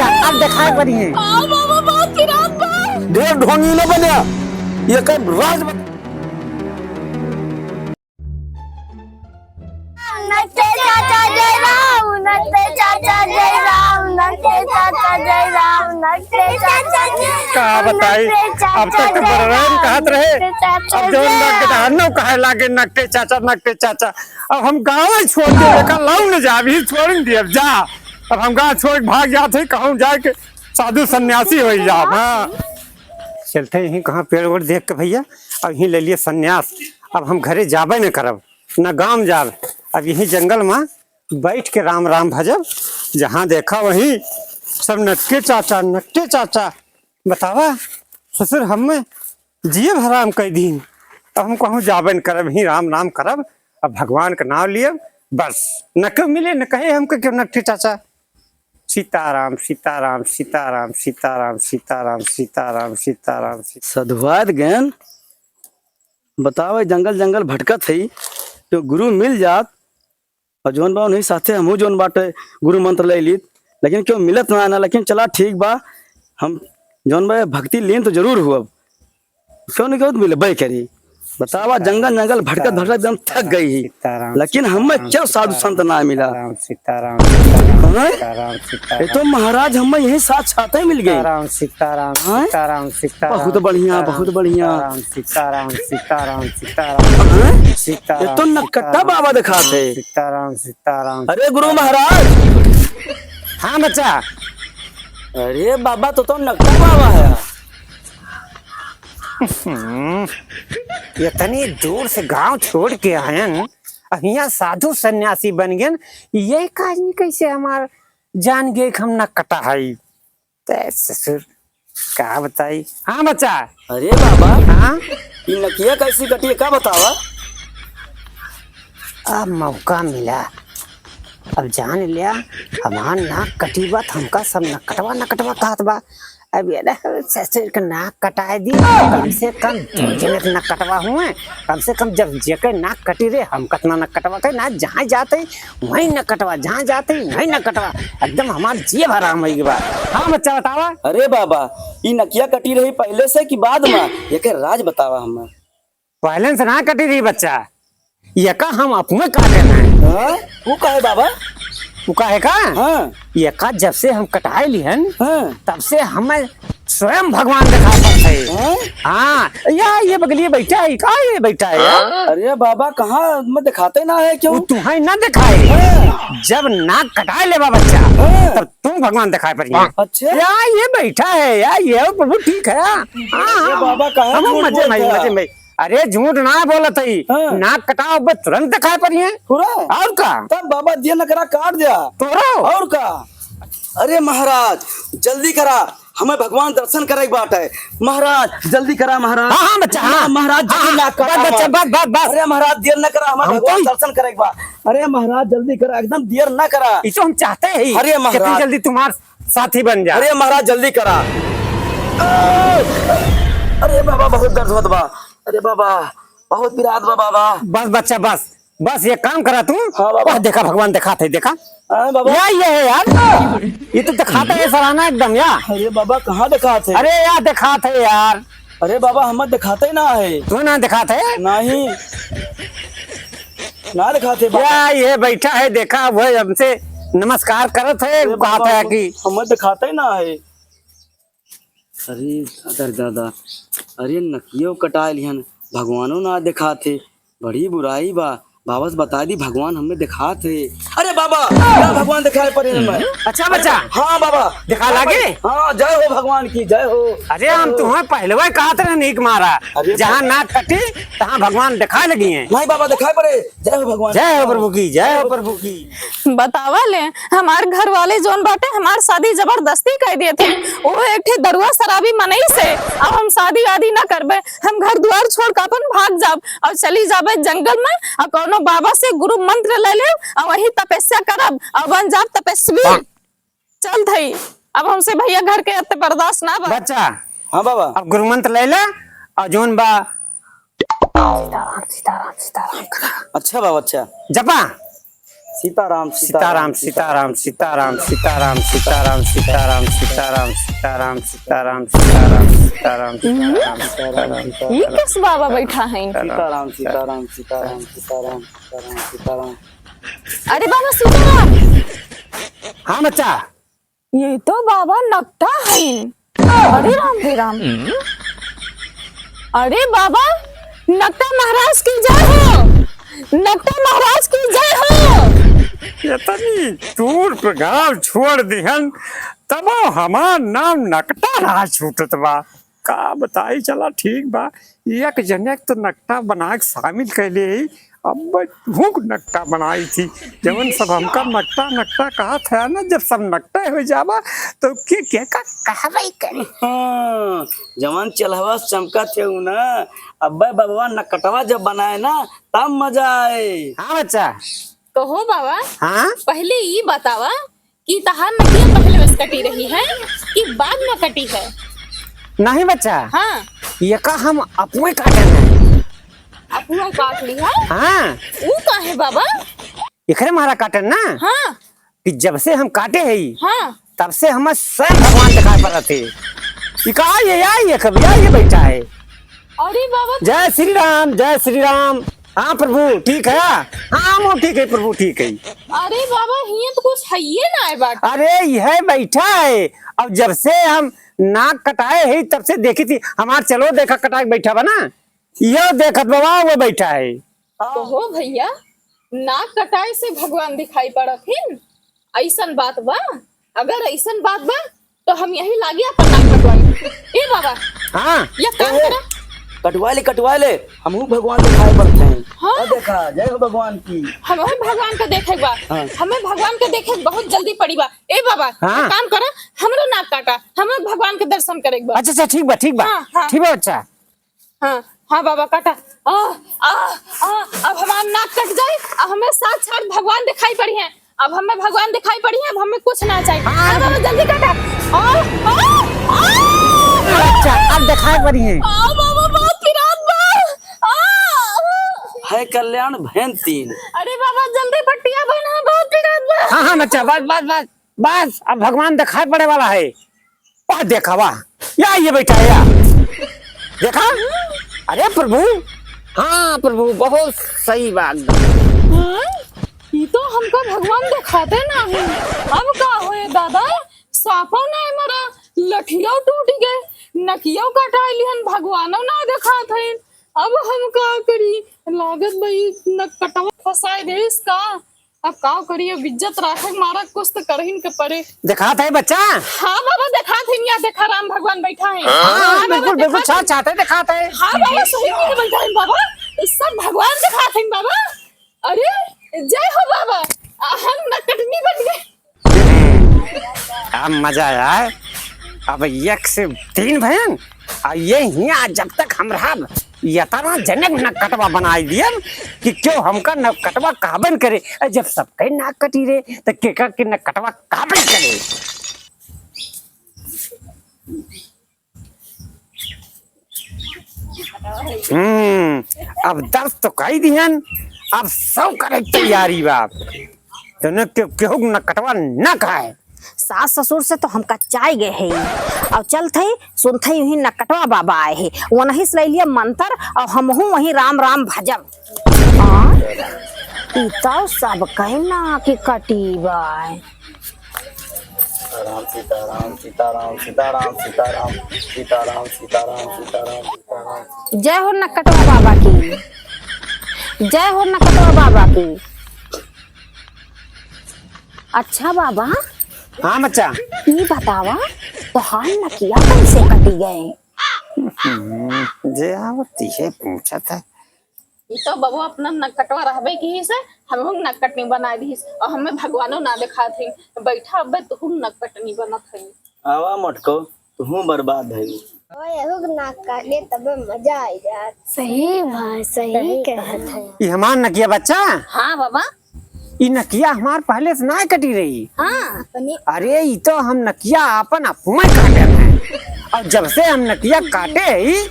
बच्चा अब दिखाए पड़ी है। बाबा बहुत फिराक बा। ढेर ढोंगी न बने ये कर राज नक्के चाचा जय राम, नक्के चाचा जय राम, नक्के चाचा जय राम, नक्के चाचा जय राम। कहा बताई अब तक तो बररान कहत रहे अब जो नगदानो कहे लागे नक्के चाचा अब हम गाँव छोड़ दे का लाऊ न जा भी छोड़ दिए अब जा अब हम गाँव छोड़ भाग जाते कहूँ जाए के साधु सन्यासी हो जा। हाँ चलते यहीं कहाँ पेड़ वेड़ देख के भैया अब यहीं ले लिए सन्यास। अब हम घरे जाबे न करब न गाँव जाब अब यही जंगल में बैठ के राम राम भजब जहाँ देखा वहीं सब नक्के चाचा बतावा ससुर हमें जिये हराम कई दिन अब हम कहूँ जाबे न करब ही राम राम करब अब भगवान का नाम लिए बस न कब मिले न कहे हमको क्यों नक्के चाचा सीताराम सीताराम सीताराम सीताराम सीताराम सीताराम सीताराम सधुआत ज्ञान बतावे जंगल जंगल भटकत है तो गुरु मिल जात और जोन बा नहीं साथे हमहू जोन बाटे गुरु मंत्र ले ली लेकिन क्यों मिलत ना लेकिन चला ठीक बा हम जोन बा भक्ति लीन तो जरूर हुआ क्यों नहीं क्यों मिले भाई करी बतावा जंगल जंगल भटकत भटकत एकदम थक गई ही लेकिन हमें क्यों साधु संत ना मिला। सीताराम ये तो महाराज हमें यही साथ साथ ही मिल गए। सीताराम सीताराम सीताराम बहुत बढ़िया सीताराम सीताराम सीताराम सीताराम ये तो नक्कट्टा बाबा दिखाते। सीताराम सीताराम अरे गुरु महाराज। हाँ बच्चा अरे बाबा तो नक्कट्टा बाबा है। इतनी दूर से गांव छोड़ के आयन अब यहाँ साधु सन्यासी बन गए ये काज नहीं कैसे हमार जान गए हम न कटा है ससुर क्या बताई। हाँ बच्चा अरे बाबा हाँ ये नकिया कैसी कटी है क्या बतावा। अब मौका मिला अब जान लिया हमार नाक कटी बात हमका सब न कटवा कहत बा अब ये ससुर का नाक कटाए दी कम से कम जनक न कटवा हुए कम से कम जब जेकर नाक कटी रे हम कतना न कटवा कहे ना जहाँ जाते वहीं न कटवा जहाँ जाते वहीं न कटवा एकदम हमार जीव हराम हो गया। हाँ बच्चा बतावा। अरे बाबा ये नकिया कटी रही पहले से कि बाद में ये के राज बतावा हमें। पहले से ना कटी रही बच्चा ये का हम अपने काटे ना वो का है बाबा वो का है का हाँ ये का जब से हम कटाए लिहन हाँ तब से हमें स्वयं भगवान दिखा पाते। हाँ या ये बगलिए बैठा है का ये बैठा है यार। अरे बाबा कहाँ मैं दिखाते ना है क्यों तुम्हें न दिखाए जब नाक कटाए ले बच्चा तब तुम भगवान दिखाए पर अच्छा या ये बैठा है या ये प्रभु ठीक है। अरे बाबा कहाँ हम मजे में अरे झूठ ना बोलत है नाक कटाओ तुरंत दिखाए पर और का तब बाबा दिया न करा काट दिया तोरो और का। अरे महाराज जल्दी करा हमें भगवान दर्शन करे बात है महाराज जल्दी करा महाराज। हाँ बच्चा हाँ महाराज बस अरे महाराज देर न करा हमें भगवान दर्शन करे बा। अरे महाराज जल्दी करा एकदम देर न करा इसको हम चाहते हैं। अरे महाराज जल्दी तुम्हारे साथी बन जा। अरे महाराज जल्दी करा। अरे बाबा बहुत दर्द होता बा। अरे बाबा बहुत विराट बा बाबा। बस बच्चा बस ये काम करा तू। हाँ बाबा देखा भगवान दिखाते देखा बाबा ये है यार ये तो दिखाते है सराहना एकदम यार। अरे बाबा कहाँ दिखाते। अरे यार दिखाते यार। अरे बाबा हमें दिखाते ना है तू ना दिखाते नहीं ना दिखाते या ये बैठा है देखा वो हमसे नमस्कार करत है कहता है कि हमें दिखाते ना है। अरे दादा अरे नकियो कटा लिहन भगवानो ना दिखाते बड़ी बुराई बा बाबा से बता दी भगवान हमें दिखाते। अरे बाबा क्या भगवान दिखाए पड़े में। अच्छा बच्चा हाँ बाबा दिखा लागे। हाँ जय हो भगवान की जय हो। अरे हम तुम्हें पहले वही कहा था नीक मारा जहाँ नाक कटी तहाँ भगवान दिखा लगी है। नहीं बाबा दिखाए पड़े जय हो भगवान जय हो प्रभु की जय हो प्रभु की। बतावा ले हमार घर वाले जोन बाटे हमार शादी जबरदस्ती कर दिए थे वो एक ठी दरुआ शराबी मनई से अब हम शादी वादी ना करबे हम घर द्वार छोड़ कर अपन भाग जाब और चली जाबे जंगल में और कोनो बाबा से गुरु मंत्र ले ले और वही तपस्या करब और बन जाब तपस्वी। चल थई अब हमसे भैया घर के अत्ते बर्दाश्त ना बा। बच्चा हाँ बाबा अब गुरु मंत्र ले ले और जोन बा अच्छा बाबा अच्छा जपा सीताराम सीताराम सीताराम सीताराम सीताराम सीताराम सीताराम सीताराम सीताराम सीताराम सीताराम सीताराम सीताराम ये किस बाबा बैठा है? सीताराम सीताराम सीताराम सीताराम सीताराम सीताराम। अरे बाबा सीताराम, हाँ बच्चा, ये तो बाबा नकटा है। अरे राम रे राम। अरे बाबा, नकटा महाराज की जय हो, नकटा महाराज की जय हो। इतनी दूर पे गाँव छोड़ दिहन तब हमार नाम नकटा रहा छूटत बा। का बताई चला ठीक बा, एक जने तो नकटा बना के शामिल कैले ही। अब भूख नकटा बनाई थी, जवन सब हमका नकटा नकटा कहा था ना, जब सब नकटा हो जावा तो के का कहवाई करे। हाँ, जवान चलहवा चमका थे ना, अब्बे बाबा नकटवा जब बनाए ना तब मजा आए। हाँ बच्चा। तो हो बाबा, हाँ पहले ये बतावा कि तहार नकिया पहले बस कटी रही है कि बाद में कटी है? नहीं बच्चा, हाँ, ये का हम अपने काटे हैं। अपना काट लिया। हाँ, वो का है बाबा? इखरे हमारा काटन ना, हाँ कि जब से हम काटे है हाँ। तब से हमें स्वयं भगवान दिखाई पड़ा थे। ये कभी ये बैठा है। अरे बाबा, जय श्री राम, जय श्री राम। हाँ प्रभु ठीक है, हाँ वो ठीक है प्रभु ठीक है। अरे बाबा, ये तो कुछ है ही ना है बात। अरे यह बैठा है, अब जब से हम नाक कटाए है तब से देखी थी हमार। चलो देखा कटाए बैठा बा ना, यह देखत बाबा वो बैठा है। तो हो भैया, नाक कटाए से भगवान दिखाई पड़थिन, ऐसन बात बा? अगर ऐसन बात बा तो हम यही लागे अपन नाक कटवाई। ए बाबा, हाँ ये काम करा। कटवा ले, हमहू भगवान दिखाई पड़ते हैं। हाँ? और देखा जय हो भगवान की। हमें भगवान को देखे बा, हाँ। हमें भगवान को देखे बहुत जल्दी पड़ी बा। ए बाबा, हाँ। काम करा, हमरो नाक काटा, हमें भगवान के दर्शन करे बा। अच्छा अच्छा ठीक बा ठीक बा, हाँ, हाँ। ठीक बा बच्चा। हाँ हाँ बाबा, काटा। अब हमारा नाक कट जाए, अब हमें साक्षात भगवान दिखाई पड़ी है। अब हमें भगवान दिखाई पड़ी है, अब हमें कुछ ना चाहिए। हाँ। बाबा जल्दी काटा। अच्छा अब दिखाई पड़ी है। बाबा बहुत पिरात बा। है कल्याण बहन तीन। अरे बाबा जल्दी पट्टिया बना, बहुत पिरात बा। हाँ हाँ बच्चा, बस बस बस बस, अब भगवान दिखाई पड़े वाला है। वाह देखा, वाह या ये बैठा है या देखा। अरे प्रभु, हाँ प्रभु बहुत सही बात। ये तो हमको भगवान दिखाते नहीं। अब का होए दादा, सापो नहीं मरा, लठिया टूट गए, नकिया कटा लिहन, भगवानो ना दिखात है। अब हम का करी? लागत भाई न कटवा फसाए दे इसका। अब का करिए, इज्जत राखे मारा कुछ तो करहिन के पड़े। दिखात है बच्चा। हाँ बाबा दिखात है, यहाँ देखा राम भगवान बैठा है। हाँ बिल्कुल बिल्कुल, छा चाहते दिखात है। हाँ बाबा सही में बैठा है बाबा, सब भगवान दिखात है बाबा। अरे जय हो बाबा, हम नकटनी बन गए। अब मजा आया। अब एक से तीन भयन, और ये हिया जब तक हम रहा यतना जनक नकटवा बनाई दिया कि क्यों हमका नकटवा काबन करे। जब सबके नाक कटी रे तो केका के नकटवा काबन करे। अब दर्द तो कही दिहन, अब सब करे तैयारी बाप तो क्यों नकटवा न खाए। सास ससुर से तो हमका चाय गए है और चलते सुनते ही नकटवा बाबा आए है, वही से लिया मंत्र और हमहू वही राम राम भजब। तो सब कहना कि कटी बाय। सीताराम सीताराम सीताराम सीताराम सीताराम सीताराम सीताराम सीताराम। जय हो नकटवा बाबा की, जय हो नकटवा बाबा की। अच्छा बाबा, हाँ बच्चा, ये बतावा तो हाल नकिया कैसे कटी गए? जे आवती है पूछा था। ये तो बाबू अपना नकटवा रहबे की से हम नकटनी बना दी और हमें भगवानो ना दिखा थे। बैठा अब तू नकटनी बनत है। आवा मटको, तू बर्बाद है। काटे तब मजा आ जात। सही भाई, सही कहत है। ये हमार नकिया बच्चा। हाँ बाबा, ये नकिया हमार पहले से ना कटी रही। हाँ अरे ये तो हम नकिया अपन अपने काटे हैं, और जब से हम नकिया काटे ही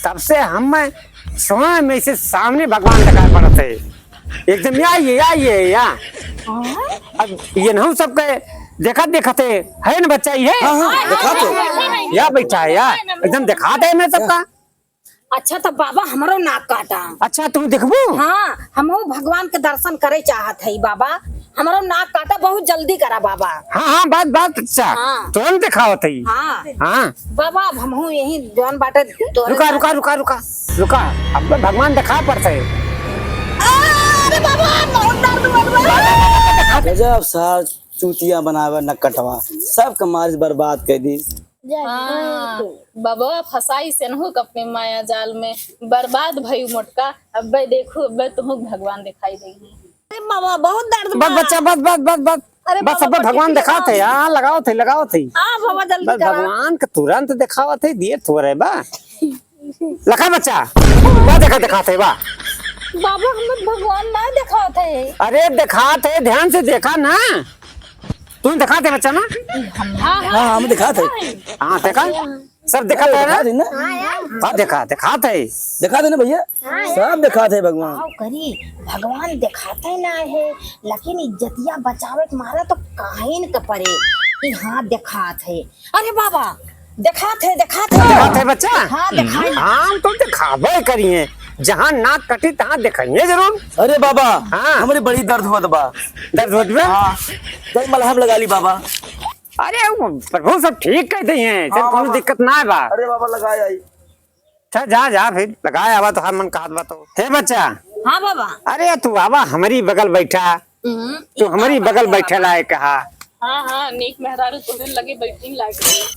तब से हम स्वयं में से सामने भगवान दिखाई पड़ते एकदम। या अब ये ना सबके देखा थे है ना बच्चा ये दिखाते या बैठा है या एकदम दिखाते है मैं सबका। अच्छा तो बाबा हमरो नाक काटा। अच्छा तुम देखबो हाँ हमहू भगवान के दर्शन करे चाहत है बाबा, हमरो नाक काटा बहुत जल्दी करा बाबा। हाँ बात अच्छा हाँ। तुरंत दिखाओ थी। हाँ हाँ बाबा अब हमहू यही जौन बाटे तोहरे रुका साथ- रुका रुका रुका रुका अब भगवान दिखा पड़ता है। अरे बाबा बहुत दर्द हो रहा है। गजब सार चूतिया बनावे नकटवा सब कमार बर्बाद कर दी। हाँ, बाबा फसाई से नहुक अपने माया जाल में बर्बाद भई मोटका। अब देखो अब तुम भगवान दिखाई देगी। अरे बाबा बहुत दर्द बस बच्चा बस अरे बस अब बाबा, भगवान दिखाते यार लगाओ थे हाँ बाबा जल्दी बस करा। भगवान के तुरंत दिखावा थे दिए थोड़े बा लखा बच्चा क्या दिखाते बा। बाबा हमें भगवान ना दिखाते। अरे दिखाते ध्यान से देखा ना तुम दिखाते बच्चा ना। हाँ हम दिखाते हाँ देखा सब दिखाते है दिखा दी ना। ना हाँ दिखाते दिखा देना भैया सब दिखाते भगवान। आओ करी भगवान दिखाते ना है लेकिन इज्जतिया बचावे के मारा तो काहिन के परे कि हाँ दिखात है। अरे बाबा दिखाते दिखाते बच्चा। हाँ दिखाई हम तो दिखावे करिए जहाँ नाक कटी तहाँ दिखाइए जरूर। अरे बाबा हाँ। हमारी बड़ी दर्द हुआ बा। दर्द होत बा? हाँ कई मलहम लगा ली बाबा। अरे वो प्रभु सब ठीक कह दिए हैं चल हाँ, कोनो बाबा। दिक्कत ना है बा। अरे बाबा लगाया ही। अच्छा जा फिर लगाया आवा तो हर मन का बा तो हे बच्चा। हाँ बाबा अरे तू आवा हमारी बगल बैठा तू हमारी बगल बैठे लाए कहा। हाँ नीक मेहरारू तुमने लगे बैठी लागे।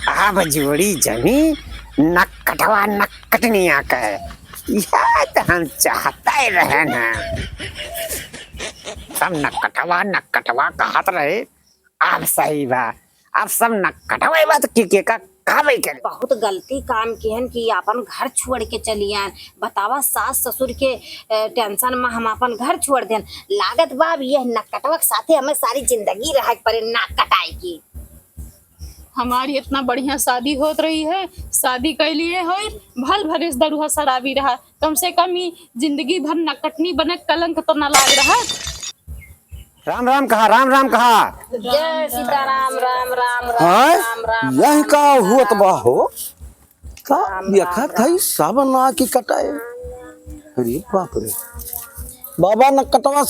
आ बजोड़ी जमी नक कटनी आका है यह तो हम चाहता ही रहे ना सब नक कटवा कहत रहे। अब सही बा अब सब नक कटवा बात के का कहबे करे। बहुत गलती काम किहन कि अपन घर छोड़ के चलियन। बतावा सास ससुर के टेंशन में हम अपन घर छोड़ देन। लागत बाब यह नकटवा के साथे हमें सारी जिंदगी रह पड़े नाक कटाई की। हमारी इतना बढ़िया शादी होत रही है, शादी कैलिए हो भल भरेस दरुहा शराबी रहा, कम से कम ही जिंदगी भर नकटनी बने कलंक तो न लाग रहा। राम राम कहा। जय सीताराम राम राम राम हाँ राम राम। यही का हुआ बा हो का देखा था सावन आ की कटाए। अरे बाप रे बाबा न कटवा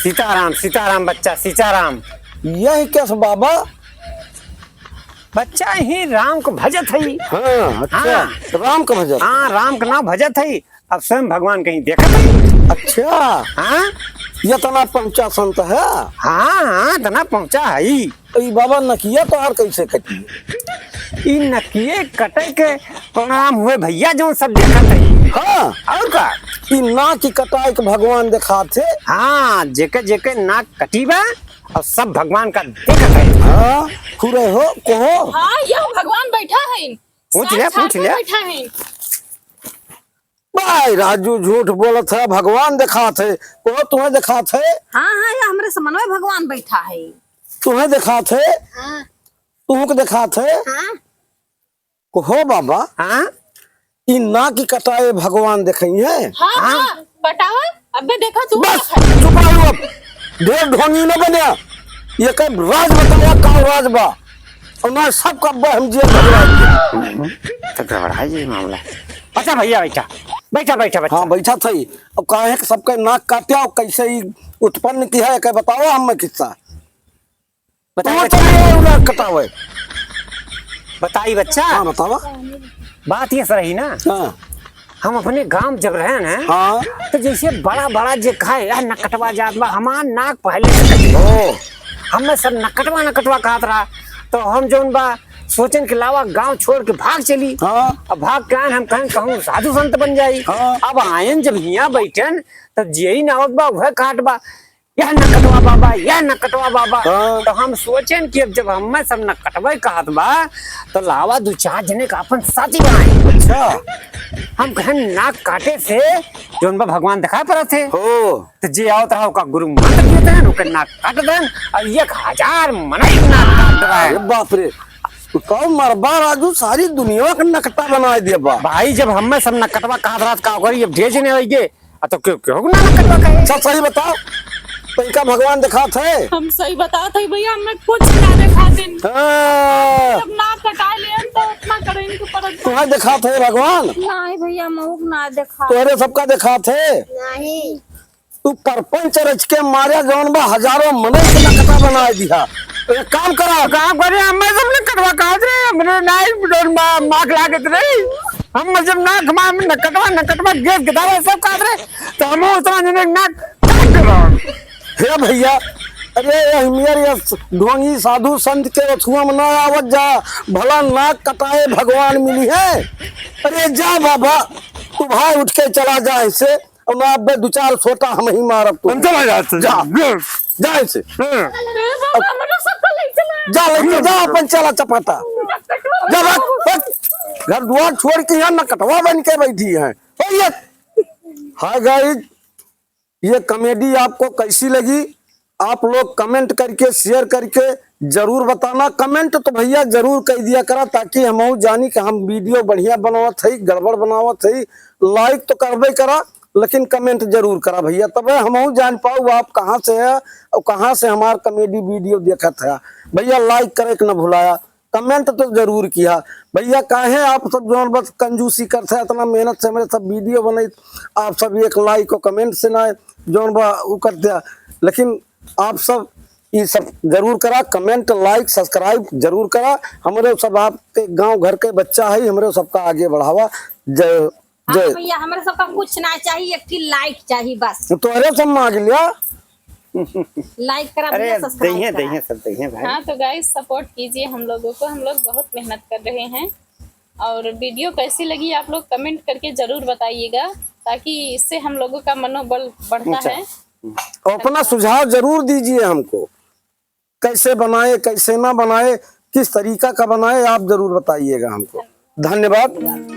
सीताराम बच्चा सीताराम। यही कैसे बाबा। बच्चा ही राम को भजत है। हाँ अच्छा हाँ। तो राम का भजन। हाँ राम का नाम भजत है। अब स्वयं भगवान कहीं देखा है। अच्छा हाँ ये तना पंचा संत है। हाँ तना पहुंचा है। ई बाबा नकिया तो और कैसे कटी। ई नकिए कटे के प्रणाम हुए भैया जो सब देखत है। हाँ और का ई ना की कटाई के भगवान दिखाते। हाँ जेके नाक कटी बा और सब भगवान का देखत है। हाँ खुरे हो कहो। हाँ यह भगवान बैठा है। पूछ ले। बैठा है। भाई राजू झूठ बोलत है भगवान दिखाते कहो तुम्हें दिखाते हाँ हाँ ये हमरे समन्वय भगवान बैठा है। तुम्हें दिखाते हाँ तुमको दिखाते हाँ कहो बाबा। हाँ ई ना की कटाए भगवान देखेंगे। हाँ कटावा अबे देखा तू। बस चुप रहो अब ढेर ढोंगी न बने। ये कई राज बताया का राज बा और ना सबका बहम जी भगवान तो गड़बड़ा ये मामला। अच्छा भैया बैठा बच्चा। हाँ बैठा था ही। अब काहे के सबके नाक काटा और कैसे ही उत्पन्न किया है क्या बताओ हमें किस्सा। कटावे बताई बच्चा। हाँ बतावा। बात ये सही ना हाँ हम अपने गांव जब रहे ना हाँ तो जैसे बड़ा जे खाए यार नकटवा जात बा हमार नाक पहले से कटी हो। हमें सब नकटवा कहत रहा तो हम जोन बा सोचन के अलावा गांव छोड़ के भाग चली। हाँ अब भाग के आन हम कहें कहूँ साधु संत बन जाई। हाँ। अब आयन जब यहाँ बैठन तब जेई नावत बा वह काट बा यह नकटवा बाबा। हाँ। तो हम सोचें कि अब जब हमें सब नकटवा कहत बा तो लावा दो चार जने का अपन साथी बनाई। अच्छा हम कहें नाक काटे से जोन बा भगवान दिखा पड़ा थे हो तो जे आओ रहा का गुरु मंत्र देते हैं उनका नाक काट दें और 1000 मनाई नाक काट रहा अरे है। बाप रे कहो मरबा राजू सारी दुनिया का नकटा बना दिया बा। भाई जब हमें सब नकटवा कहा रात का करी अब भेज नहीं होइगे तो क्यों क्यों ना नकटवा कहे। सब सही बताओ, पैका भगवान दिखा थे। हम सही बताते भैया, हमें कुछ ना दिखा दिन। हाँ, जब ना कटा ले तो इतना करेंगे पर तुम्हें दिखा थे भगवान, नहीं भैया मऊक ना देखा। तोहरे सबका दिखा थे। नहीं तू परपंच रच के मारे जौन बा हजारों मने के नकटा बना दिया। तो एक काम करा, काम करे हमें सब नकटवा कहा रे हमने नहीं मार्क लागत रे। हम जब नाक मार में नकटवा गेट गिटावा सब कहा रे तो हम उतना जने नाक काट करो। हे भैया, अरे ये ढोंगी साधु संत के रथुआ में ना आवत जा, भला नाक कटाए भगवान मिली है। अरे जा बाबा, तू भाई उठ के चला जा ऐसे, और मैं अब दो चार छोटा हम ही मारब तू। हम चला जाते जा जा ऐसे, जा लेके जा अपन चला चपाटा। जा भाग, घर द्वार छोड़ के यहाँ नकटवा बन के बैठी है। हाय गाइस, ये कॉमेडी आपको कैसी लगी आप लोग कमेंट करके शेयर करके जरूर बताना। कमेंट तो भैया जरूर कर दिया करा ताकि हम जानी कि हम वीडियो बढ़िया बनावत है गड़बड़ बनावत है। लाइक तो करबे करा लेकिन कमेंट जरूर करा भैया, तब हम जान पाऊ आप कहाँ से है और कहाँ से हमार कॉमेडी वीडियो देखत है। भैया लाइक करे के न भुलाया, कमेंट तो जरूर किया भैया। काहे आप सब जो बस कंजूसी करते हैं, इतना मेहनत से मेरे सब वीडियो बने, आप सब एक लाइक और कमेंट से ना जो वो कर दिया। लेकिन आप सब ये सब जरूर करा, कमेंट लाइक सब्सक्राइब जरूर करा। हमारे सब आपके गांव घर के बच्चा है, हमारे सबका आगे बढ़ावा। जय जय भैया हमारे सबका कुछ ना चाहिए, एक लाइक चाहिए बस। तो अरे सब मांग लिया। लाइक करा भैया, सब्सक्राइब करा। सब दही भाई। हाँ तो गाइस सपोर्ट कीजिए हम लोगों को, हम लोग बहुत मेहनत कर रहे हैं। और वीडियो कैसी लगी आप लोग कमेंट करके जरूर बताइएगा ताकि इससे हम लोगों का मनोबल बढ़ता है। और अपना सुझाव जरूर दीजिए हमको, कैसे बनाए कैसे ना बनाए, किस तरीका का बनाए आप जरूर बताइएगा हमको। धन्यवाद।